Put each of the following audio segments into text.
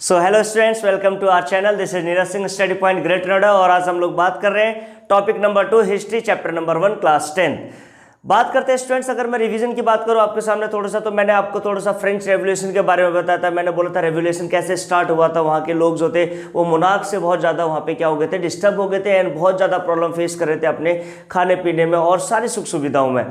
So hello students, welcome to our channel. This is Neeraj Singh, study point great Noida. और आज हम लोग बात कर रहे हैं topic number 2 history, chapter number 1, class 10। बात करते हैं स्टूडेंट्स, अगर मैं रिवीजन की बात करूं आपके सामने थोड़ा सा, तो मैंने आपको थोड़ा सा फ्रेंच रेवोल्यूशन के बारे में बताया था। मैंने बोला था रेवोल्यूशन कैसे स्टार्ट हुआ था, वहाँ के लोग जो थे वो मोनार्क से बहुत ज़्यादा वहाँ पे क्या हो गए थे, डिस्टर्ब हो गए थे एंड बहुत ज़्यादा प्रॉब्लम फेस कर रहे थे अपने खाने पीने में और सारी सुख सुविधाओं में।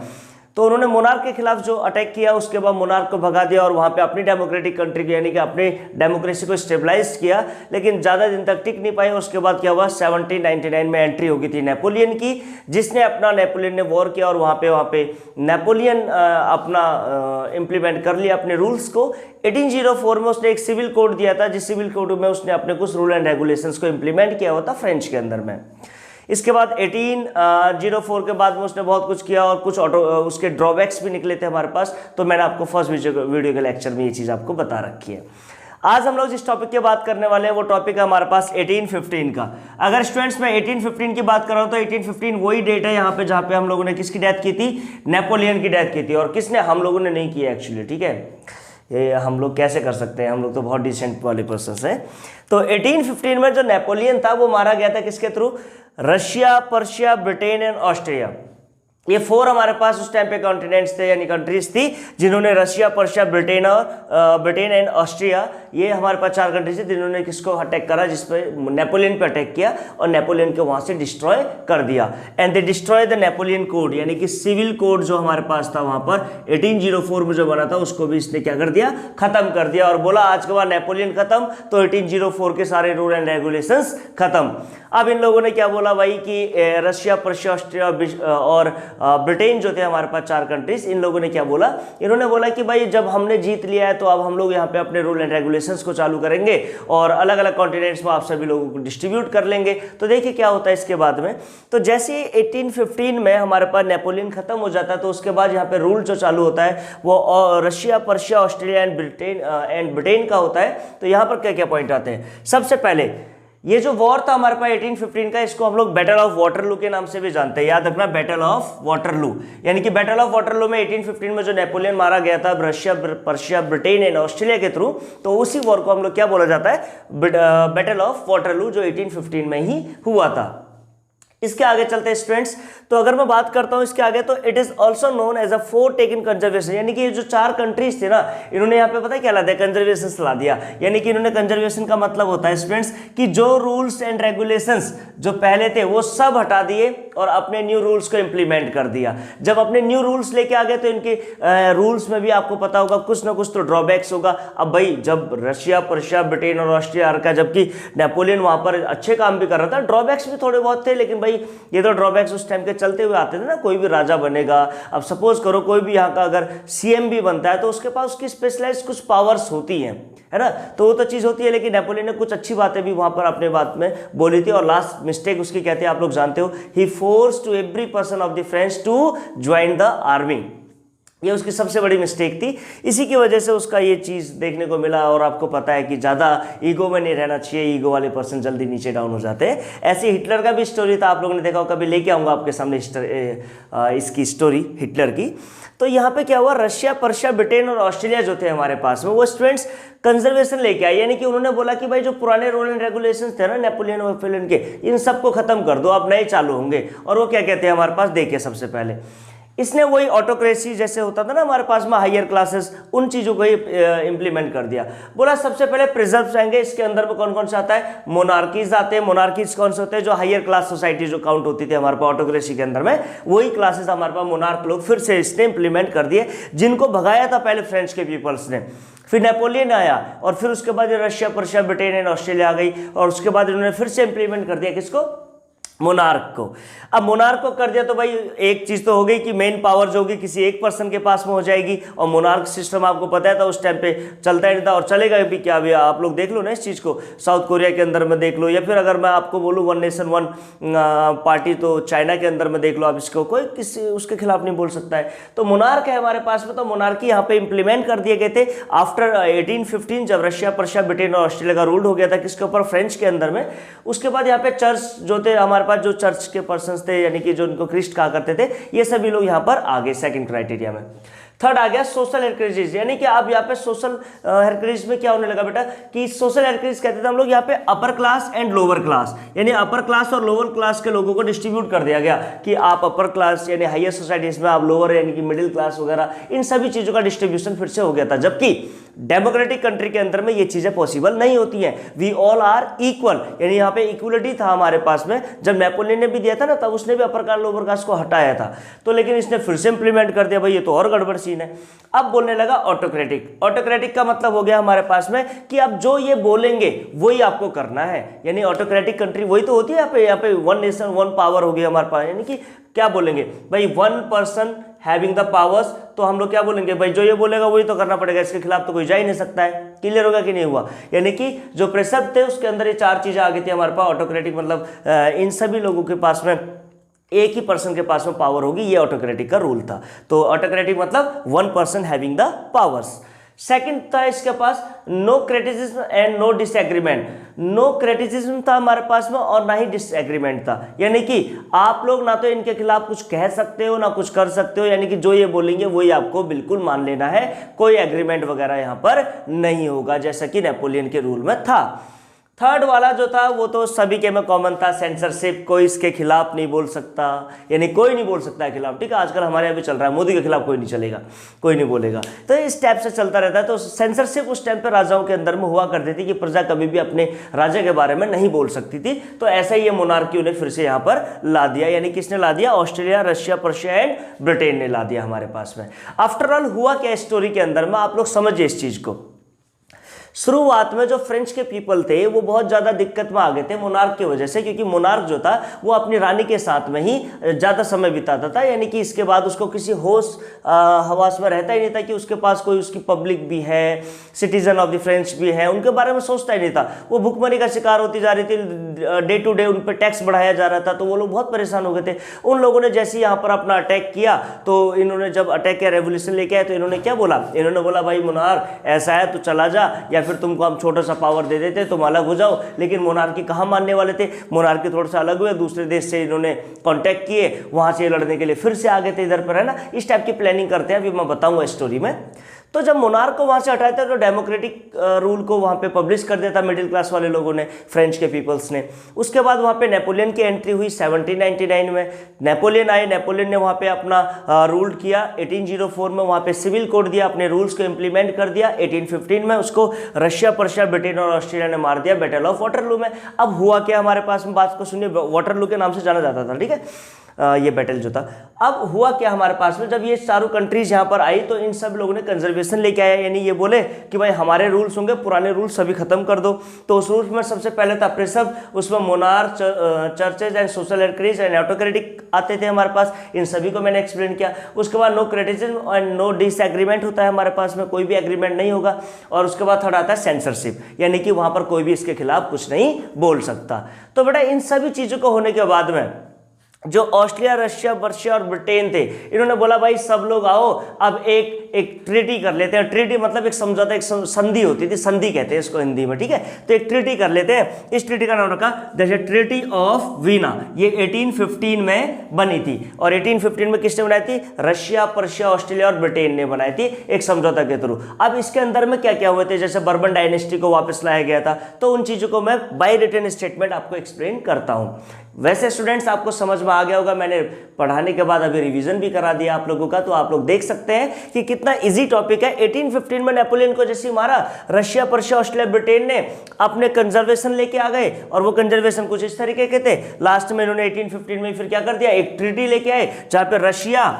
तो उन्होंने मोनार्क के खिलाफ जो अटैक किया, उसके बाद मोनार्क को भगा दिया और वहाँ पे अपनी डेमोक्रेटिक कंट्री की यानी कि अपनी डेमोक्रेसी को स्टेबलाइज किया, लेकिन ज़्यादा दिन तक टिक नहीं पाई। उसके बाद क्या हुआ, 1799 में एंट्री हो गई थी नेपोलियन की, जिसने नेपोलियन ने वॉर किया और वहाँ पे नेपोलियन अपना इम्प्लीमेंट कर लिया अपने रूल्स को। 1804 में उसने एक सिविल कोड दिया था, जिस सिविल कोड में उसने अपने कुछ रूल एंड रेगुलेशंस को इम्प्लीमेंट किया हुआ था फ्रेंच के अंदर में। इसके बाद 1804 के बाद में उसने बहुत कुछ किया और कुछ उसके ड्रॉबैक्स भी निकले थे हमारे पास। तो मैंने आपको फर्स्ट वीडियो के लेक्चर में ये चीज़ आपको बता रखी है। आज हम लोग जिस टॉपिक की बात करने वाले हैं वो टॉपिक है हमारे पास 1815 का। अगर स्टूडेंट्स मैं 1815 की बात कर रहा हूँ तो 1815 वही डेट है यहाँ पे जहाँ पे हम लोगों ने किसकी डेथ की थी, नेपोलियन की डेथ की थी। और किसने, हम लोगों ने नहीं की एक्चुअली, ठीक है। ये हम लोग कैसे कर सकते हैं, हम लोग तो बहुत डिसेंट वाले पर्सन हैं। तो 1815 में जो नेपोलियन था वो मारा गया था किसके through, Russia, Persia, Britain and Austria. ये 4 हमारे पास उस टाइम पे कॉन्टिनेंट्स थे यानी कंट्रीज थी, जिन्होंने Russia, Persia, Britain and Austria, ये हमारे पास 4 कंट्रीज थे जिन्होंने किसको अटैक करा, जिसपे नेपोलियन पे अटैक किया और नेपोलियन को वहां से डिस्ट्रॉय कर दिया। And they destroy the Napoleon code, यानी कि सिविल कोड जो हमारे पास था वहां पर 1804 में जो बना था, उसको भी इसने क्या कर दिया, खत्म कर दिया। और बोला आज के बाद नेपोलियन खत्म तो 1804 के सारे रूल एंड रेगुलेशंस खत्म। अब इन लोगों ने क्या बोला भाई कि रशिया, पर्शिया, ऑस्ट्रिया और ब्रिटेन जो थे हमारे पास 4 कंट्रीज, इन लोगों ने क्या बोला, इन्होंने बोला कि भाई जब हमने जीत लिया है तो अब हम लोग यहाँ पे अपने रूल एंड रेगुलेशंस को चालू करेंगे और अलग अलग कॉन्टिनेंट्स में आप सभी लोगों को डिस्ट्रीब्यूट कर लेंगे। तो देखिए क्या होता है इसके बाद में। तो जैसे 1815 में हमारे पास नेपोलियन खत्म हो जाता है, तो उसके बाद यहाँ पे रूल जो चालू होता है वो Russia, Persia, Australia and Britain का होता है। तो यहाँ पर क्या क्या पॉइंट आते हैं। सबसे पहले ये जो वॉर था हमारे पास 1815 का, इसको हम लोग बैटल ऑफ वाटरलू के नाम से भी जानते हैं। याद रखना, बैटल ऑफ वाटरलू, यानी कि बैटल ऑफ वाटरलू में 1815 में जो नेपोलियन मारा गया था Russia, Persia, Britain and Australia के थ्रू, तो उसी वॉर को हम लोग क्या बोला जाता है, बैटल ऑफ वाटरलू, जो 1815 में ही हुआ था। इसके आगे चलते हैं स्टूडेंट्स। तो अगर मैं बात करता हूं इसके आगे, तो it is also known as a fort taken conservation, यानी कि ये जो 4 कंट्रीज थे ना, इन्होंने यहाँ पे पता है क्या ला दिया, कंजर्वेशन ला दिया। यानी कि इन्होंने कंजर्वेशन का मतलब होता है स्टूडेंट्स कि जो रूल्स एंड रेगुलेशंस जो पहले थे वो सब हटा दिए और अपने न्यू रूल्स को इंप्लीमेंट कर दिया। जब अपने न्यू रूल्स लेके आ गए तो इनके रूल्स में भी आपको पता होगा कुछ ना कुछ तो ड्रॉबैक्स होगा। अब भाई जब रशिया, पर्शिया, ब्रिटेन और ऑस्ट्रिया का, जबकि नेपोलियन वहां पर अच्छे काम भी कर रहा था, ड्रॉबैक्स भी थोड़े बहुत थे, लेकिन ये तो ड्रॉबैक्स उस टाइम के चलते हुए आते थे ना। कोई भी राजा बनेगा, अब सपोज करो कोई भी यहाँ का अगर सीएम भी बनता है तो उसके पास उसकी स्पेशलाइज्ड कुछ पावर्स होती हैं, है ना। तो वो तो चीज़ होती है, लेकिन नेपोलियन ने कुछ अच्छी बातें भी वहाँ पर अपने बात में बोली थी। और लास्ट मिस्टेक उसकी कहते हैं, आप लोग जानते हो, he force to every person of the French to join the army. ये उसकी सबसे बड़ी मिस्टेक थी। इसी की वजह से उसका ये चीज़ देखने को मिला। और आपको पता है कि ज़्यादा ईगो में नहीं रहना चाहिए, ईगो वाले पर्सन जल्दी नीचे डाउन हो जाते हैं। ऐसे हिटलर का भी स्टोरी था, आप लोगों ने देखा हो, कभी लेके आऊँगा आपके सामने इसकी स्टोरी हिटलर की। तो यहाँ पे क्या हुआ, रशिया, पर्शिया, ब्रिटेन और ऑस्ट्रेलिया जो थे हमारे पास में, वो स्टूडेंट्स कंजर्वेशन लेके आए। यानी कि उन्होंने बोला कि भाई जो पुराने रूल एंड रेगुलेशंस थे ना नेपोलियन और फिलियन के, इन सबको खत्म कर दो, अब नए चालू होंगे। और वो क्या कहते हैं हमारे पास, देखिए सबसे पहले इसने वही ऑटोक्रेसी जैसे होता था ना हमारे पास में, हायर क्लासेस, उन चीज़ों को ही इंप्लीमेंट कर दिया। बोला सबसे पहले प्रिजर्व आएंगे, इसके अंदर में कौन कौन से आता है, मोनार्कीज आते हैं। मोनार्कीज कौन से होते हैं, जो हायर क्लास सोसाइटी जो काउंट होती थी हमारे पास ऑटोक्रेसी के अंदर में, वही क्लासेस हमारे पास मोनार्क लोग फिर से इसने इंप्लीमेंट कर दिए, जिनको भगाया था पहले फ्रेंच के पीपल्स ने। फिर नेपोलियन आया और फिर उसके बाद Russia, Persia, Britain and Australia आ गई और उसके बाद इन्होंने फिर से इंप्लीमेंट कर दिया किसको, मोनार्क को। अब मोनार्क को कर दिया तो भाई एक चीज तो हो गई कि मेन पावर जो होगी किसी एक पर्सन के पास में हो जाएगी। और मोनार्क सिस्टम आपको पता है था उस टाइम पे चलता ही नहीं था और चलेगा भी क्या भी। आप लोग देख लो ना इस चीज को, साउथ कोरिया के अंदर में देख लो, या फिर अगर मैं आपको बोलूँ 1 नेशन 1 पार्टी, तो चाइना के अंदर में देख लो आप, इसको कोई किसी उसके खिलाफ नहीं बोल सकता है। तो मोनार्क है हमारे पास में, तो मोनार्की यहाँ पे इंप्लीमेंट कर दिए गए थे आफ्टर 1815, जब रशिया, पर्शिया, ब्रिटेन और ऑस्ट्रेलिया का रूल हो गया था किसके ऊपर, फ्रेंच के अंदर में। उसके बाद यहाँ पे चर्च जो थे हमारे पास, जो चर्च के पर्सन थे यानी कि जो उनको क्रिस्ट कहा करते थे, ये सभी लोग यहाँ पर आ गए सेकंड क्राइटेरिया में। थर्ड आ गया सोशल हेरक्रेटिस, यानी कि अब यहाँ पे सोशल हेरक्रेटिस में क्या होने लगा बेटा कि सोशल हेरक्रेटिस कहते थे हम लोग यहाँ पे upper class and lower class, यानी अपर क्लास और लोअर क्लास के लोगों को डिस्ट्रीब्यूट कर दिया गया कि आप अपर क्लास यानी हाईएस्ट सोसाइटीज में, आप लोअर यानी कि मिडिल क्लास वगैरह, इन सभी चीजों का डिस्ट्रीब्यूशन फिर से हो गया था। जबकि डेमोक्रेटिक कंट्री के अंदर में ये चीजें पॉसिबल नहीं होती हैं। वी ऑल आर इक्वल, यानी यहाँ पे इक्वलिटी था हमारे पास में। जब नेपोलियन ने भी दिया था ना तब उसने भी अपर कास्ट लोअर कास्ट को हटाया था, तो लेकिन इसने फिर से इंप्लीमेंट कर दिया। भाई ये तो और गड़बड़ सीन है। अब बोलने लगा ऑटोक्रेटिक। ऑटोक्रेटिक का मतलब हो गया हमारे पास में कि अब जो ये बोलेंगे वही आपको करना है, यानी ऑटोक्रेटिक कंट्री वही तो होती है। यहाँ पे वन नेशन वन पावर हो गया हमारे पास, यानी कि क्या बोलेंगे भाई, one person having the powers, तो हम लोग क्या बोलेंगे भाई जो ये बोलेगा वही तो करना पड़ेगा, इसके खिलाफ तो कोई जा ही नहीं सकता है। क्लियर होगा कि नहीं हुआ? यानी कि जो प्रेसेप्ट थे उसके अंदर ये चार चीजें आ गई थी हमारे पास। ऑटोक्रेटिक मतलब इन सभी लोगों के पास में एक ही पर्सन के पास में पावर होगी, ये ऑटोक्रेटिक का रूल था। तो ऑटोक्रेटिक मतलब one person having the powers. Second था इसके पास no criticism and no disagreement. No criticism था हमारे पास में और ना ही डिसएग्रीमेंट था, यानी कि आप लोग ना तो इनके खिलाफ कुछ कह सकते हो ना कुछ कर सकते हो, यानी कि जो ये बोलेंगे वही आपको बिल्कुल मान लेना है। कोई एग्रीमेंट वगैरह यहाँ पर नहीं होगा, जैसा कि नेपोलियन के रूल में था। थर्ड वाला जो था वो तो सभी के में कॉमन था, सेंसरशिप। कोई इसके खिलाफ नहीं बोल सकता, यानी कोई नहीं बोल सकता है खिलाफ। ठीक है, आजकल हमारे यहाँ भी चल रहा है, मोदी के खिलाफ कोई नहीं चलेगा, कोई नहीं बोलेगा, तो इस टाइप से चलता रहता है। तो सेंसरशिप उस टाइम पे राजाओं के अंदर में हुआ करती थी कि प्रजा कभी भी अपने राजा के बारे में नहीं बोल सकती थी। तो ऐसा ही ये मोनार्की उन्हें फिर से यहाँ पर ला दिया, यानी किसने ला दिया? Australia, Russia, Persia and Britain ने ला दिया हमारे पास में। आफ्टर ऑल हुआ क्या स्टोरी के अंदर में, आप लोग समझिए इस चीज को। शुरुआत में जो फ्रेंच के पीपल थे वो बहुत ज़्यादा दिक्कत में आ गए थे मोनार्क की वजह से, क्योंकि मोनार्क जो था वो अपनी रानी के साथ में ही ज़्यादा समय बिताता था, यानी कि इसके बाद उसको किसी होश हवास में रहता ही नहीं था कि उसके पास कोई उसकी पब्लिक भी है, सिटीजन ऑफ द फ्रेंच भी है, उनके बारे में सोचता ही नहीं था। वो भुखमरी का शिकार होती जा रही थी, डे टू डे उन पर टैक्स बढ़ाया जा रहा था, तो वो लोग बहुत परेशान हो गए थे। उन लोगों ने जैसे यहाँ पर अपना अटैक किया, तो इन्होंने जब अटैक किया, रेवोल्यूशन लेके आए, तो इन्होंने क्या बोला? इन्होंने बोला भाई मोनार्क ऐसा है तो चला जा, या फिर तुमको हम छोटा सा पावर दे देते, तुम अलग हो जाओ। लेकिन मोनार्की कहाँ मानने वाले थे? मोनार्की थोड़ा सा अलग हुए, दूसरे देश से इन्होंने कांटेक्ट किए, वहां से लड़ने के लिए फिर से आ गए थे इधर पर, है ना। इस टाइप की प्लानिंग करते हैं, अभी मैं बताऊंगा स्टोरी में। तो जब मोनार्क को वहां से हटाया था तो डेमोक्रेटिक रूल को वहां पे पब्लिश कर दिया था मिडिल क्लास वाले लोगों ने, फ्रेंच के पीपल्स ने। उसके बाद वहां पे नेपोलियन की एंट्री हुई 1799 में। नेपोलियन आए, नेपोलियन ने वहां पे अपना रूल किया। 1804 में वहां पे सिविल कोड दिया, अपने रूल्स को इंप्लीमेंट कर दिया। 1815 में उसको रशिया, पर्शिया, ब्रिटेन और ऑस्ट्रेलिया ने मार दिया बैटल ऑफ वाटरलू में। अब हुआ क्या हमारे पास में, बात को सुनिए, वाटरलू के नाम से जाना जाता था, ठीक है, ये बैटल जो था। अब हुआ क्या हमारे पास में, जब ये चारों कंट्रीज यहाँ पर आई तो इन सब लोगों ने कंजर्वेशन लेके आया, यानी ये बोले कि भाई हमारे रूल्स होंगे, पुराने रूल्स सभी खत्म कर दो। तो उस रूल्स में सबसे पहले था प्रेसब, उसमें मोनार्क, चर्चेज एंड सोशल हेरक्रेटिस एंड ऑटोक्रेटिक आते थे हमारे पास, इन सभी को मैंने एक्सप्लेन किया। उसके बाद no criticism and no disagreement होता है हमारे पास में, कोई भी एग्रीमेंट नहीं होगा। और उसके बाद थर्ड आता है सेंसरशिप, यानी कि वहां पर कोई भी इसके खिलाफ कुछ नहीं बोल सकता। तो बेटा इन सभी चीजों को होने के बाद में जो ऑस्ट्रेलिया, रशिया, पर्शिया और ब्रिटेन थे, इन्होंने बोला भाई सब लोग आओ, अब एक ट्रीटी कर लेते हैं। ट्रीटी मतलब एक समझौता, एक संधि होती थी, संधि कहते हैं इसको हिंदी में, ठीक है। तो एक ट्रीटी कर लेते हैं। इस ट्रीटी का नाम रखा जैसे ट्रीटी ऑफ वीना। ये 1815 में बनी थी, और 1815 में किसने बनाई थी? रशिया, पर्शिया, ऑस्ट्रेलिया और ब्रिटेन ने बनाई थी, एक समझौता के थ्रू। अब इसके अंदर में क्या क्या हुए थे, जैसे बर्बन डायनेस्टी को वापस लाया गया था, तो उन चीजों को मैं बाय रिटन स्टेटमेंट आपको एक्सप्लेन करता हूं। वैसे स्टूडेंट्स आपको समझ में आ गया होगा, मैंने पढ़ाने के बाद अभी रिवीजन भी करा दिया आप लोगों का, तो आप लोग देख सकते हैं कि कितना इजी टॉपिक है। 1815 में नेपोलियन को जैसे मारा, रशिया, पर्शिया, ऑस्ट्रेलिया, ब्रिटेन ने अपने कंजर्वेशन लेके आ गए, और वो कंजर्वेशन कुछ इस तरीके के थे। लास्ट में इन्होंने 1815 में फिर क्या कर दिया, एक ट्रीटी लेके आए जहां पे Russia,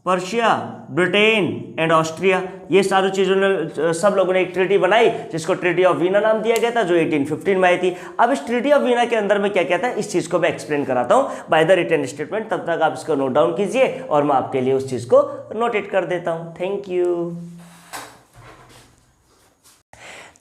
Persia, Britain and Austria, ये सारी चीजों ने, सब लोगों ने एक ट्रीटी बनाई जिसको ट्रीटी ऑफ वीना नाम दिया गया था, जो 1815 में आई थी। अब इस ट्रीटी ऑफ वीना के अंदर में क्या क्या था, इस चीज को मैं एक्सप्लेन कराता हूं बाय द रिटन स्टेटमेंट। तब तक आप इसको नोट डाउन कीजिए और मैं आपके लिए उस चीज को नोटेट कर देता हूं। Thank you.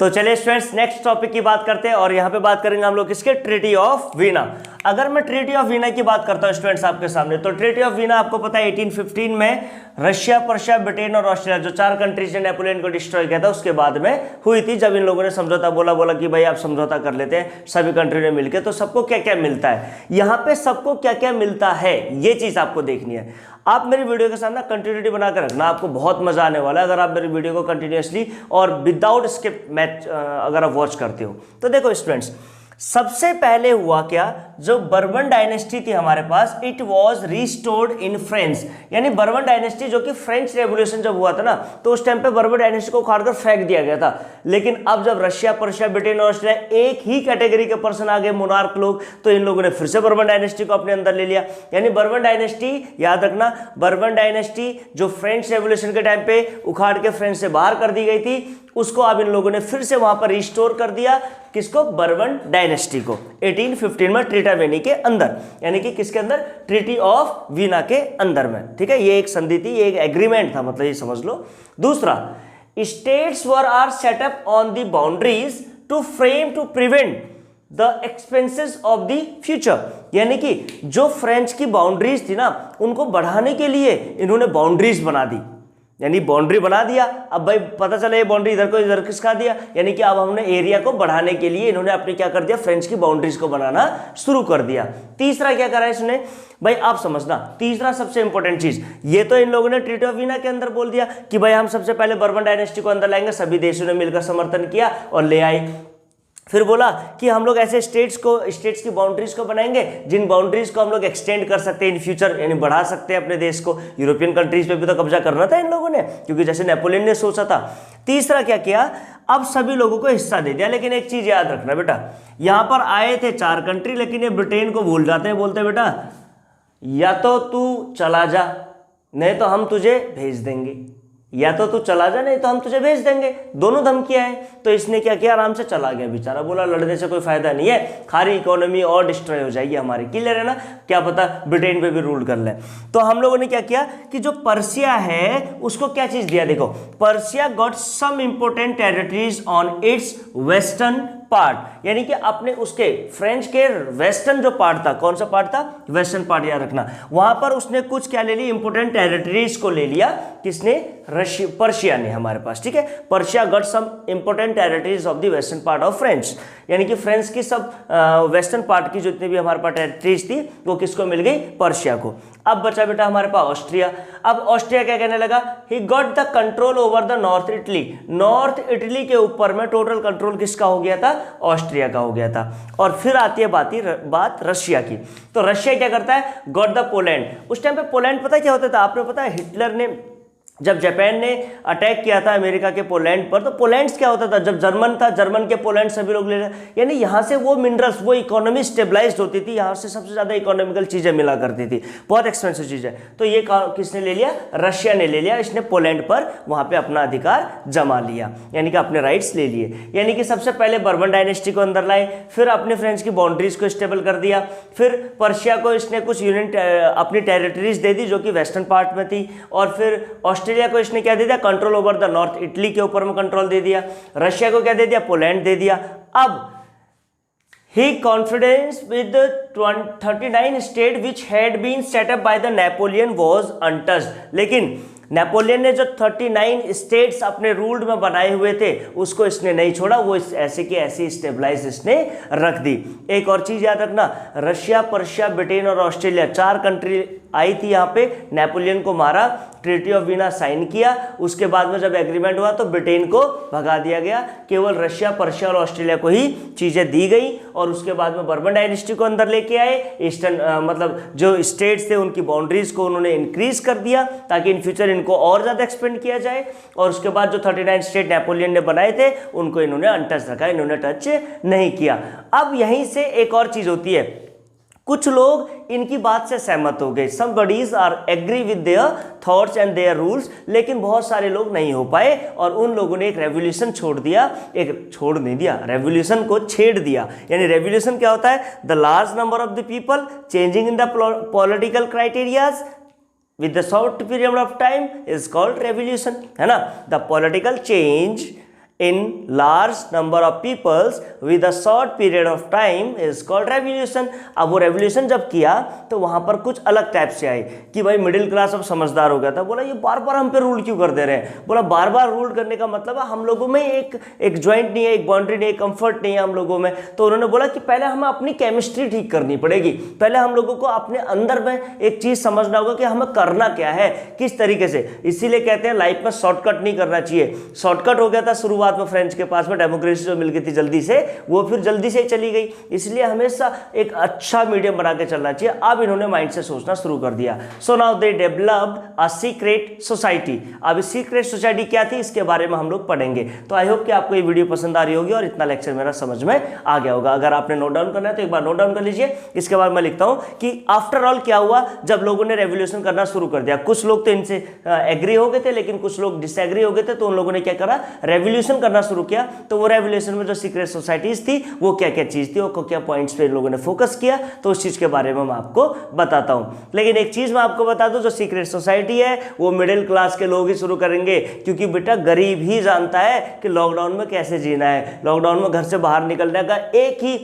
तो चलिए स्टूडेंट्स नेक्स्ट टॉपिक की बात करते हैं, और यहाँ पे बात करेंगे हम लोग किसके, ट्रीटी ऑफ वीना। अगर मैं ट्रीटी ऑफ वीना की बात करता हूँ स्टूडेंट्स आपके सामने, तो ट्रीटी ऑफ वीना आपको पता है 1815 में रशिया, पर्शिया, ब्रिटेन और ऑस्ट्रेलिया, जो चार कंट्रीज ने नेपोलियन को डिस्ट्रॉय किया था, उसके बाद में हुई थी। जब इन लोगों ने समझौता बोला कि भाई आप समझौता कर लेते हैं सभी कंट्री ने मिलकर, तो सबको क्या क्या मिलता है, यहाँ पे सबको क्या क्या मिलता है ये चीज आपको देखनी है। आप मेरी वीडियो के साथ ना कंटिन्यूटी बनाकर रखना, आपको बहुत मजा आने वाला है अगर आप मेरी वीडियो को कंटिन्यूसली और विदाउट स्किप मैच अगर आप वॉच करते हो। तो देखो स्टूडेंट्स, सबसे पहले हुआ क्या, जो बर्बन डायनेस्टी थी हमारे पास, it was restored in France. यानी बर्बन डायनेस्टी जो कि फ्रेंच रेवोल्यूशन जब हुआ था ना, तो उस टाइम पे बर्बन डायनेस्टी को उखाड़कर फेंक दिया गया था। लेकिन अब जब रशिया, पर्शिया, ब्रिटेन और ऑस्ट्रेलिया एक ही कैटेगरी के पर्सन आ गए, मोनार्क लोग, तो इन लोगों ने फिर से बर्बन डायनेस्टी को अपने अंदर ले लिया। यानी बर्बन डायनेस्टी, याद रखना, बर्बन डायनेस्टी जो फ्रेंच रेवोल्यूशन के टाइम पे उखाड़ के फ्रेंच से बाहर कर दी गई थी, उसको अब इन लोगों ने फिर से वहां पर रिस्टोर कर दिया। किसको? बर्बन डायनेस्टी को 1815 में ट्रीटा वेनी के अंदर, यानी कि किसके अंदर? ट्रीटी ऑफ वीना के अंदर में। ठीक है, ये एक संधि थी, ये एक एग्रीमेंट था, मतलब ये समझ लो। दूसरा, states were are set up on the boundaries to frame to prevent the expenses of the future. यानी कि जो फ्रेंच की बाउंड्रीज थी ना, उनको बढ़ाने के लिए इन्होंने बाउंड्रीज बना दी। यानी बाउंड्री बना दिया, अब भाई पता चला ये बाउंड्री इधर को इधर किसका दिया, यानी कि अब हमने एरिया को बढ़ाने के लिए इन्होंने अपने क्या कर दिया, फ्रेंच की बाउंड्रीज को बनाना शुरू कर दिया। तीसरा क्या करा इसने, भाई आप समझना, तीसरा सबसे इंपॉर्टेंट चीज, ये तो इन लोगों ने ट्रीटी ऑफ वीना के अंदर बोल दिया कि भाई हम सबसे पहले बर्बन डायनेस्टी को अंदर लाएंगे, सभी देशों ने मिलकर समर्थन किया और ले आए। फिर बोला कि हम लोग ऐसे स्टेट्स की बाउंड्रीज को बनाएंगे जिन बाउंड्रीज को हम लोग एक्सटेंड कर सकते हैं इन फ्यूचर, यानी बढ़ा सकते हैं अपने देश को। यूरोपियन कंट्रीज पे भी तो कब्जा करना था इन लोगों ने, क्योंकि जैसे नेपोलियन ने सोचा था। तीसरा क्या किया, अब सभी लोगों को हिस्सा दे दिया। लेकिन एक चीज याद रखना बेटा, यहां पर आए थे 4 कंट्री, लेकिन ये ब्रिटेन को भूल जाते हैं, बोलते बेटा या तो तू चला जा, नहीं तो हम तुझे भेज देंगे, या तो तू चला जा नहीं तो हम तुझे भेज देंगे। दोनों धमकियां हैं। तो इसने क्या किया, आराम से चला गया बेचारा, बोला लड़ने से कोई फायदा नहीं है, खारी इकोनॉमी और डिस्ट्रॉय हो जाएगी हमारी। क्लियर है ना, क्या पता ब्रिटेन पे भी रूल कर ले। तो हम लोगों ने क्या किया कि जो पर्शिया है उसको क्या चीज दिया, देखो, Persia got some important territories on its western part, यानी कि अपने उसके फ्रेंच के वेस्टर्न जो पार्ट था, कौन सा पार्ट था, वेस्टर्न पार्ट, याद रखना, वहां पर उसने कुछ क्या ले लिया, इंपोर्टेंट टेरिटरीज को ले लिया। किसने? पर्शिया ने हमारे पास। ठीक है, Persia got some important territories of the western part of French, यानी कि फ्रेंच की सब वेस्टर्न पार्ट की जितनी भी हमारे पास टेरिटरीज थी वो किसको मिल गई, पर्शिया को। अब बचा बेटा हमारे पास ऑस्ट्रिया। अब ऑस्ट्रिया क्या कहने लगा, he got the control over the north Italy. North Italy के ऊपर में टोटल कंट्रोल किसका हो गया था, ऑस्ट्रिया का हो गया था। और फिर आती है बात रशिया की। तो रशिया क्या करता है, गॉट द पोलैंड। उस टाइम पे पोलैंड पता क्या होता था, आपने पता है, हिटलर ने जब जापान ने अटैक किया था अमेरिका के पोलैंड पर, तो पोलैंड क्या होता था, जब जर्मन था, जर्मन के पोलैंड सभी लोग ले रहे, यानी यहाँ से वो मिनरल्स, वो इकोनॉमी स्टेबलाइज्ड होती थी, यहाँ से सबसे ज़्यादा इकोनॉमिकल चीज़ें मिला करती थी, बहुत एक्सपेंसिव चीज़ है। तो ये किसने ले लिया, रशिया ने ले लिया। इसने पोलैंड पर वहाँ पे अपना अधिकार जमा लिया, यानी कि अपने राइट्स ले लिए। यानी कि सबसे पहले बर्बन डायनेस्टी को अंदर लाए, फिर अपने फ्रेंच की बाउंड्रीज को स्टेबल कर दिया, फिर पर्शिया को इसने कुछ यूनिट अपनी टेरिटरीज दे दी जो कि वेस्टर्न पार्ट में थी, और फिर ऑस्ट्रेलिया को इसने क्या दे दिया, control over the north Italy के ऊपर में कंट्रोल दे दिया। रशिया को क्या दे दिया, पोलैंड दे दिया। अब he confidence with the 39 state which had been set up by the Napoleon was untouched। लेकिन नेपोलियन ने जो 39 स्टेट्स अपने रूल्ड में बनाए हुए थे उसको इसने नहीं छोड़ा, वो ऐसे की ऐसी स्टेबलाइज इसने रख दी। एक और चीज याद रखना, रशिया, पर्शिया, ब्रिटेन और ऑस्ट्रेलिया 4 कंट्री आई थी यहाँ पे, नेपोलियन को मारा, ट्रीटी ऑफ वीना साइन किया, उसके बाद में जब एग्रीमेंट हुआ तो ब्रिटेन को भगा दिया गया, केवल रशिया, पर्शिया और ऑस्ट्रेलिया को ही चीजें दी गई। और उसके बाद में बर्बन डायनेस्टी को अंदर लेके आए, ईस्टर्न मतलब जो स्टेट्स थे उनकी बाउंड्रीज को उन्होंने इंक्रीज कर दिया ताकि इन फ्यूचर इनको और ज्यादा एक्सपेंड किया जाए। और उसके बाद जो 39 स्टेट नेपोलियन ने बनाए थे उनको इन्होंने अनटच रखा, इन्होंने टच नहीं किया। अब यहीं से एक और चीज होती है, कुछ लोग इनकी बात से सहमत हो गए, somebodies are agree with their thoughts and their rules, लेकिन बहुत सारे लोग नहीं हो पाए और उन लोगों ने एक रेवोल्यूशन छोड़ दिया, छोड़ नहीं दिया, रेवोल्यूशन को छेड़ दिया। यानी रेवोल्यूशन क्या होता है, the large number of the people changing in the political criterias with the short period of time is called revolution, है ना। the political change in large number of peoples with a short period of time is called revolution। अब वो revolution जब किया तो वहां पर कुछ अलग टाइप से आए कि भाई मिडिल क्लास अब समझदार हो गया था, बोला ये बार बार हम पे रूल क्यों कर दे रहे हैं, बोला बार बार रूल करने का मतलब है हम लोगों में एक ज्वाइंट नहीं है, एक बाउंड्री नहीं है, कंफर्ट नहीं है हम लोगों में। तो उन्होंने बोला कि पहले हमें अपनी केमिस्ट्री ठीक करनी पड़ेगी, पहले हम लोगों को अपने अंदर में एक चीज समझना होगा कि हमें करना क्या है, किस तरीके से। इसीलिए कहते हैं लाइफ में शॉर्टकट नहीं करना चाहिए। शॉर्टकट हो गया था शुरुआत में फ्रेंच के पास में, डेमोक्रेसी जो मिल गई थी जल्दी से, वो फिर जल्दी से चली गई। इसलिए हमेशा एक अच्छा मीडियम बना के चलना चाहिए। अब इन्होंने माइंड से सोचना शुरू कर दिया। So now they developed a secret society. अब सीक्रेट सोसाइटी क्या थी इसके बारे में हम लोग पढ़ेंगे। तो आई होप कि आपको ये वीडियो पसंद आ रही होगी और इतना लेक्चर मेरा समझ में आ गया होगा। अगर आपने नोट डाउन करना है तो एक बार नोट डाउन कर लीजिए। इसके बाद मैं लिखता हूं कि आफ्टर ऑल क्या हुआ जब लोगों ने रेवोल्यूशन करना शुरू कर दिया। कुछ लोग तो इनसे एग्री हो गए थे, लेकिन कुछ लोग डिसएग्री हो गए थे। तो उन लोगों ने क्या करा, रेवोल्यूशन करना शुरू किया। तो वो रेवोल्यूशन में जो सीक्रेट सोसाइटीज थी वो क्या क्या चीज थी, वो क्या पॉइंट्स पे लोगों ने फोकस किया, तो उस चीज के बारे में मैं आपको बताता हूं। लेकिन एक चीज मैं आपको बता दूं, जो सीक्रेट सोसाइटी है वो मिडिल क्लास के लोग ही शुरू करेंगे, क्योंकि बेटा गरीब ही जानता है कि लॉकडाउन में कैसे जीना है। लॉकडाउन में घर से बाहर निकलने का एक ही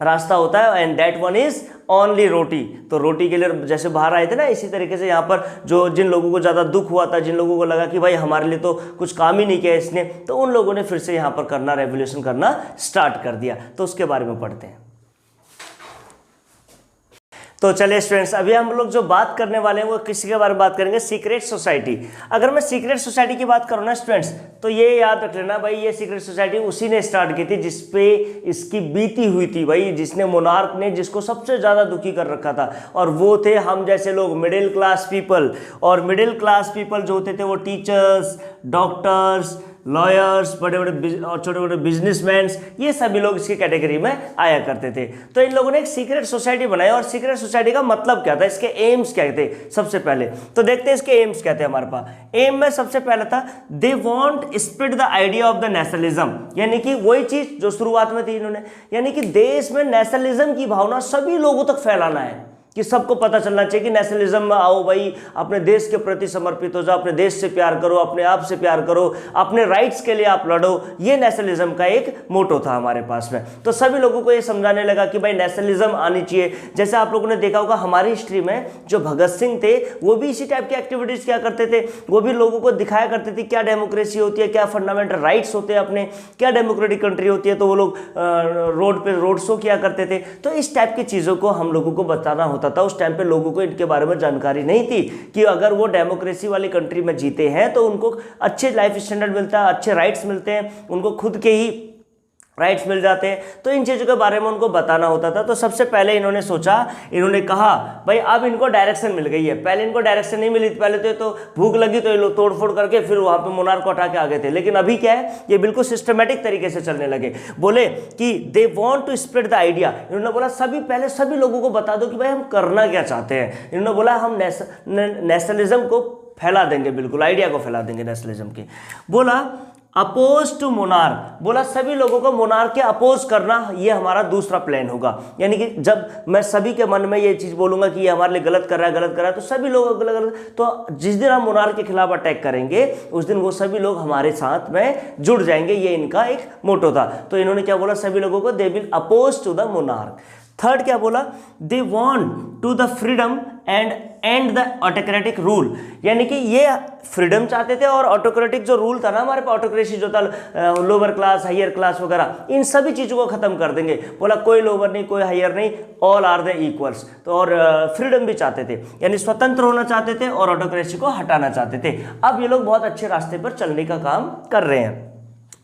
रास्ता होता है, and that one is only roti. तो रोटी के लिए जैसे बाहर आए थे ना, इसी तरीके से यहाँ पर जो जिन लोगों को ज़्यादा दुख हुआ था, जिन लोगों को लगा कि भाई हमारे लिए तो कुछ काम ही नहीं किया इसने, तो उन लोगों ने फिर से यहाँ पर करना, रेवोल्यूशन करना स्टार्ट कर दिया। तो उसके बारे में पढ़ते हैं। तो चलिए स्टूडेंट्स, अभी हम लोग जो बात करने वाले हैं वो किसी के बारे में बात करेंगे, सीक्रेट सोसाइटी। अगर मैं सीक्रेट सोसाइटी की बात करूँ ना स्टूडेंट्स, तो ये याद रख लेना भाई, ये सीक्रेट सोसाइटी उसी ने स्टार्ट की थी जिसपे इसकी बीती हुई थी भाई, जिसने मोनार्क ने जिसको सबसे ज़्यादा दुखी कर रखा था, और वो थे हम जैसे लोग, मिडिल क्लास पीपल। और मिडिल क्लास पीपल जो होते थे वो टीचर्स, डॉक्टर्स, लॉयर्स, बड़े बड़े और छोटे छोटे बिजनेसमैन, ये सभी लोग इसकी कैटेगरी में आया करते थे। तो इन लोगों ने एक सीक्रेट सोसाइटी बनाई। और सीक्रेट सोसाइटी का मतलब क्या था, इसके एम्स क्या थे, सबसे पहले तो देखते हैं इसके एम्स क्या थे। हमारे पास एम में सबसे पहला था, they want spread the idea of the nationalism, यानी कि वही चीज जो शुरुआत में थी इन्होंने, यानी कि देश में नेशनलिज्म की भावना सभी लोगों तक फैलाना है, कि सबको पता चलना चाहिए कि नेशनलिज्म में आओ भाई, अपने देश के प्रति समर्पित हो जाओ, अपने देश से प्यार करो, अपने आप से प्यार करो, अपने राइट्स के लिए आप लड़ो। ये नेशनलिज्म का एक मोटो था हमारे पास में। तो सभी लोगों को ये समझाने लगा कि भाई नेशनलिज्म आनी चाहिए। जैसे आप लोगों ने देखा होगा हमारी हिस्ट्री में जो भगत सिंह थे वो भी इसी टाइप की एक्टिविटीज क्या करते थे, वो भी लोगों को दिखाया करते थे क्या डेमोक्रेसी होती है, क्या फंडामेंटल राइट्स होते हैं अपने, क्या डेमोक्रेटिक कंट्री होती है। तो वो लोग रोड पे रोड शो किया करते थे। तो इस टाइप की चीज़ों को हम लोगों को बताना होता था। उस टाइम पे लोगों को इनके बारे में जानकारी नहीं थी कि अगर वो डेमोक्रेसी वाली कंट्री में जीते हैं तो उनको अच्छे लाइफ स्टैंडर्ड मिलता है, अच्छे राइट्स मिलते हैं, उनको खुद के ही राइट्स मिल जाते हैं। तो इन चीज़ों के बारे में उनको बताना होता था। तो सबसे पहले इन्होंने सोचा, इन्होंने कहा भाई अब इनको डायरेक्शन मिल गई है। पहले इनको डायरेक्शन नहीं मिली थी, पहले तो भूख लगी तो ये लोग तोड़ फोड़ करके फिर वहाँ पे मोनार्क को हटा के आ गए थे। लेकिन अभी क्या है, ये बिल्कुल सिस्टमेटिक तरीके से चलने लगे। बोले कि they want to spread the idea. इन्होंने बोला पहले सभी लोगों को बता दो कि भाई हम करना क्या चाहते हैं। इन्होंने बोला हम नेशनलिज्म को फैला देंगे, बिल्कुल आइडिया को फैला देंगे नेशनलिज्म के। बोला अपोज टू मोनार्क, बोला सभी लोगों को मोनार्क के अपोज करना, ये हमारा दूसरा प्लान होगा। यानी कि जब मैं सभी के मन में ये चीज़ बोलूंगा कि ये हमारे लिए गलत कर रहा है, तो सभी लोग गलत, तो जिस दिन हम मोनार्क के खिलाफ अटैक करेंगे उस दिन वो सभी लोग हमारे साथ में जुड़ जाएंगे। ये इनका एक मोटो था। तो इन्होंने क्या बोला, सभी लोगों को they will oppose to the monarch. Third क्या बोला, they want to the freedom and the autocratic rule, यानी कि ये फ्रीडम चाहते थे और ऑटोक्रेटिक जो रूल था ना हमारे पास, ऑटोक्रेसी जो था, लोअर क्लास हायर क्लास वगैरह, इन सभी चीज़ों को खत्म कर देंगे। बोला कोई लोअर नहीं, कोई हायर नहीं, ऑल आर द इक्वल्स। तो और फ्रीडम भी चाहते थे, यानी स्वतंत्र होना चाहते थे और ऑटोक्रेसी को हटाना चाहते थे। अब ये लोग बहुत अच्छे रास्ते पर चलने का काम कर रहे हैं।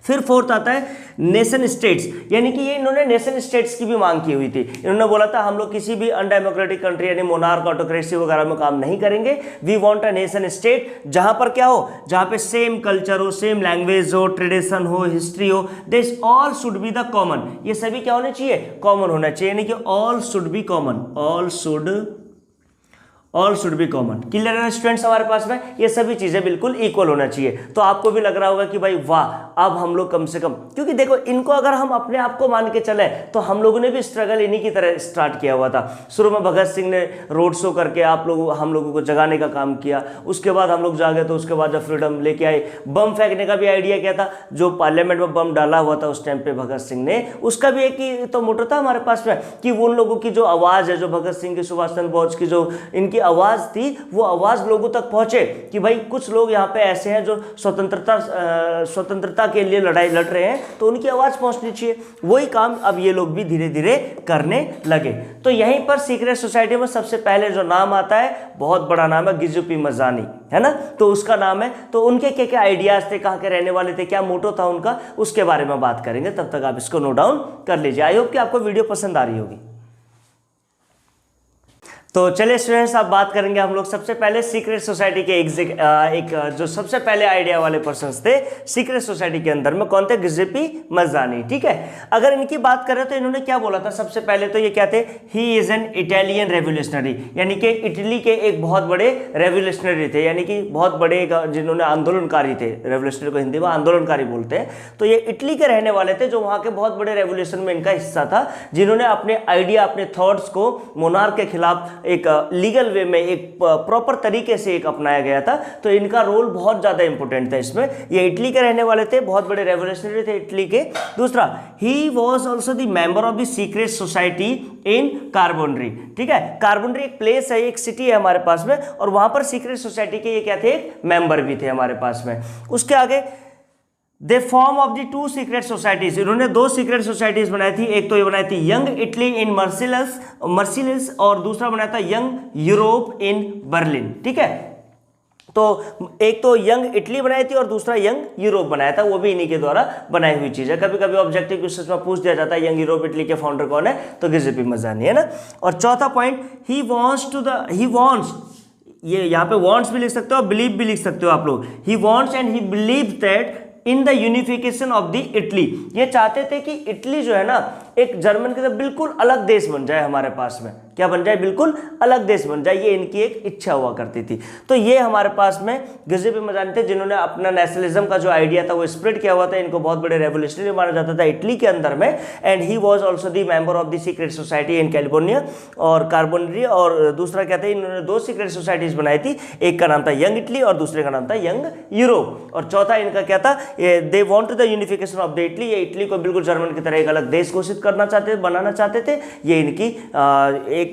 फिर फोर्थ आता है नेशन स्टेट्स, यानी कि ये इन्होंने नेशन स्टेट्स की भी मांग की हुई थी। इन्होंने बोला था हम लोग किसी भी अनडेमोक्रेटिक कंट्री यानी मोनार्क ऑटोक्रेसी वगैरह में काम नहीं करेंगे। We want a nation state जहां पर क्या हो, जहां पे सेम कल्चर हो, सेम लैंग्वेज हो, ट्रेडिशन हो, हिस्ट्री हो, this all should be the common. ये सभी क्या होने चाहिए, कॉमन होना चाहिए, यानी कि all should B common, all should all should B common. Clear है स्टूडेंट्स हमारे पास में, ये सभी चीजें बिल्कुल इक्वल होना चाहिए। तो आपको भी लग रहा होगा कि भाई वाह, अब हम लोग कम से कम, क्योंकि देखो इनको अगर हम अपने आप को मान के चले तो हम लोगों ने भी स्ट्रगल इन्हीं की तरह स्टार्ट किया हुआ था। शुरू में भगत सिंह ने रोड शो करके हम लोगों को जगाने का काम किया, उसके बाद हम लोग जागे तो उसके बाद जब फ्रीडम लेके आए, बम फेंकने का भी आइडिया क्या था, जो पार्लियामेंट में बम डाला हुआ था उस टाइम पे भगत सिंह ने, उसका भी एक ही तो मोटो था हमारे पास में कि उन लोगों की जो आवाज है, जो भगत सिंह की, सुभाष चंद्र बोस की जो इनकी आवाज थी, वो आवाज लोगों तक पहुंचे कि भाई कुछ लोग यहाँ पे ऐसे हैं जो स्वतंत्रता के लिए लड़ाई लड़ रहे हैं, तो उनकी आवाज पहुंचनी चाहिए। वही काम अब ये लोग भी धीरे धीरे करने लगे। तो यहीं पर सीक्रेट सोसाइटी में सबसे पहले जो नाम आता है, बहुत बड़ा नाम है, गिजुपी मजानी, है ना, तो उसका नाम है। तो उनके क्या क्या आइडियाज थे, कहाँ के रहने वाले थे, क्या मोटो था उनका, उसके बारे में बात करेंगे। तब तक आप इसको नोट डाउन कर लीजिए। आई होप कि आपको वीडियो पसंद आ रही होगी। तो चलिए स्टूडेंट्स, आप बात करेंगे हम लोग सबसे पहले सीक्रेट सोसाइटी के एक जो सबसे पहले आइडिया वाले पर्सन्स थे सीक्रेट सोसाइटी के अंदर में, कौन थे, गिजुपी मजानी। ठीक है, अगर इनकी बात करें तो इन्होंने क्या बोला था सबसे पहले, तो ये क्या थे, he is an Italian revolutionary, यानी कि इटली के एक बहुत बड़े रेवोल्यूशनरी थे, यानी कि बहुत बड़े जिन्होंने आंदोलनकारी थे, रेवोल्यूशनरी को हिंदी में आंदोलनकारी बोलते हैं। तो ये इटली के रहने वाले थे, जो वहां के बहुत बड़े रेवोल्यूशन में इनका हिस्सा था, जिन्होंने अपने आइडिया, अपने थॉट्स को मोनार्क के खिलाफ एक लीगल वे में, एक प्रॉपर तरीके से एक अपनाया गया था। तो इनका रोल बहुत ज्यादा इंपॉर्टेंट था इसमें। ये इटली के रहने वाले थे, बहुत बड़े रेवोल्यूशनरी थे इटली के। दूसरा, he was also the member of the secret society in Carbonari. ठीक है, कार्बोनरी एक प्लेस है, एक सिटी है हमारे पास में, और वहां पर सीक्रेट सोसाइटी के ये क्या थे, एक मेंबर भी थे हमारे पास में। उसके आगे they form of the two secret societies, इन्होंने दो सीक्रेट सोसाइटीज बनाई थी। एक तो ये बनाई थी यंग इटली इन मर्सिलस और दूसरा बनाया था यंग यूरोप इन बर्लिन। ठीक है, तो एक तो यंग इटली बनाई थी और दूसरा यंग यूरोप बनाया था, वो भी इन्हीं के द्वारा बनाई हुई चीज है। कभी कभी ऑब्जेक्टिव क्वेश्चन में पूछ दिया जाता है यंग यूरोप इटली के फाउंडर कौन है, तो गिजुपी मजानी, है ना। और चौथा पॉइंट, ही वांट्स, ये यहाँ पे वांट्स भी लिख सकते हो, बिलीव भी लिख सकते हो आप लोग। He wants and he believes that in the unification of the Italy, ये चाहते थे कि इटली जो है ना, एक जर्मन की तरह बिल्कुल अलग देश बन जाए हमारे पास में। क्या बन जाए, बिल्कुल अलग देश बन जाए, ये इनकी एक इच्छा हुआ करती थी। तो ये हमारे पास में गिजुपी मजानी थे, जिन्होंने अपना नेशनलिज्म का जो आइडिया था वो स्प्रेड किया हुआ था। इनको बहुत बड़े रेवोल्यूशनरी माना जाता था इटली के अंदर में। And he was also the member of the secret society in California और कार्बोनरी। और दूसरा क्या था, इन्होंने दो सीक्रेट सोसाइटीज बनाई थी, एक का नाम था यंग इटली और दूसरे का नाम था यंग यूरोप। और चौथा इनका क्या था, they wanted the unification of the Italy, ये इटली को बिल्कुल जर्मन की तरह एक अलग देश घोषित करना चाहते थे, बनाना चाहते थे। ये इनकी एक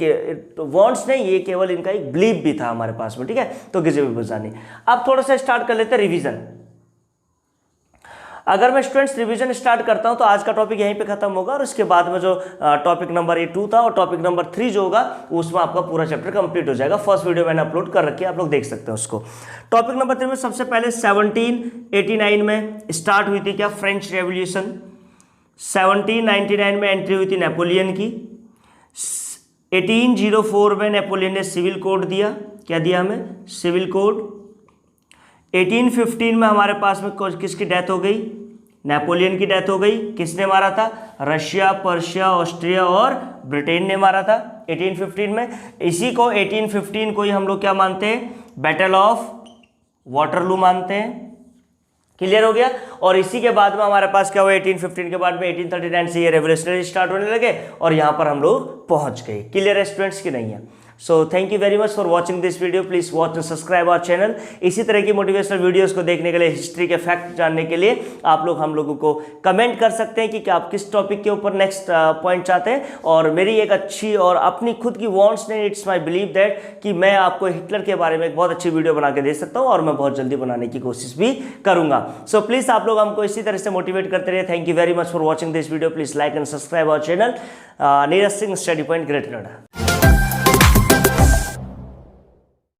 वांट्स नहीं, ये केवल इनका एक बिलीव भी था हमारे पास में। ठीक है, तो गिजुपी मजानी। अब थोड़ा सा स्टार्ट कर लेते हैं रिवीजन। अगर मैं स्टूडेंट्स रिवीजन स्टार्ट करता हूं तो आज का टॉपिक यहीं पे खत्म होगा, और उसके बाद में जो टॉपिक नंबर 2 था और टॉपिक नंबर 3 जो होगा उसमें आपका पूरा चैप्टर कंप्लीट हो जाएगा। फर्स्ट वीडियो मैंने अपलोड कर रखी है, आप लोग देख सकते हैं उसको। टॉपिक नंबर 3 में सबसे पहले 1789 में स्टार्ट हुई थी क्या, फ्रेंच रेवोल्यूशन। 1799 में एंट्री हुई थी नेपोलियन की। 1804 में नेपोलियन ने सिविल कोड दिया, क्या दिया हमें, सिविल कोड। 1815 में हमारे पास में किसकी डेथ हो गई, नेपोलियन की डेथ हो गई। किसने मारा था, रशिया, पर्शिया, ऑस्ट्रिया और ब्रिटेन ने मारा था 1815 में। इसी को 1815 को ही हम लोग क्या मानते हैं, बैटल ऑफ वाटरलू मानते हैं। क्लियर हो गया। और इसी के बाद में हमारे पास क्या हुआ, 1815 के बाद में 1839 से ये रेवोल्यूशनरी स्टार्ट होने लगे और यहाँ पर हम लोग पहुंच गए। क्लियर है स्टूडेंट्स की नहीं है। So thank you very much for watching this video. Please watch and subscribe our channel. इसी तरह की मोटिवेशनल वीडियोस को देखने के लिए, हिस्ट्री के फैक्ट जानने के लिए आप लोग हम लोगों को कमेंट कर सकते हैं कि आप किस टॉपिक के ऊपर नेक्स्ट पॉइंट चाहते हैं। और मेरी एक अच्छी और अपनी खुद की वांट्स नहीं, इट्स माय बिलीव दैट कि मैं आपको हिटलर के बारे में एक बहुत अच्छी वीडियो बना के दे सकता हूँ और मैं बहुत जल्दी बनाने की कोशिश भी करूंगा। सो प्लीज आप लोग हमको इसी तरह से मोटिवेट करते रहिए। Thank you very much for watching this video. Please like and subscribe our channel Neeraj Singh study point greater Noida.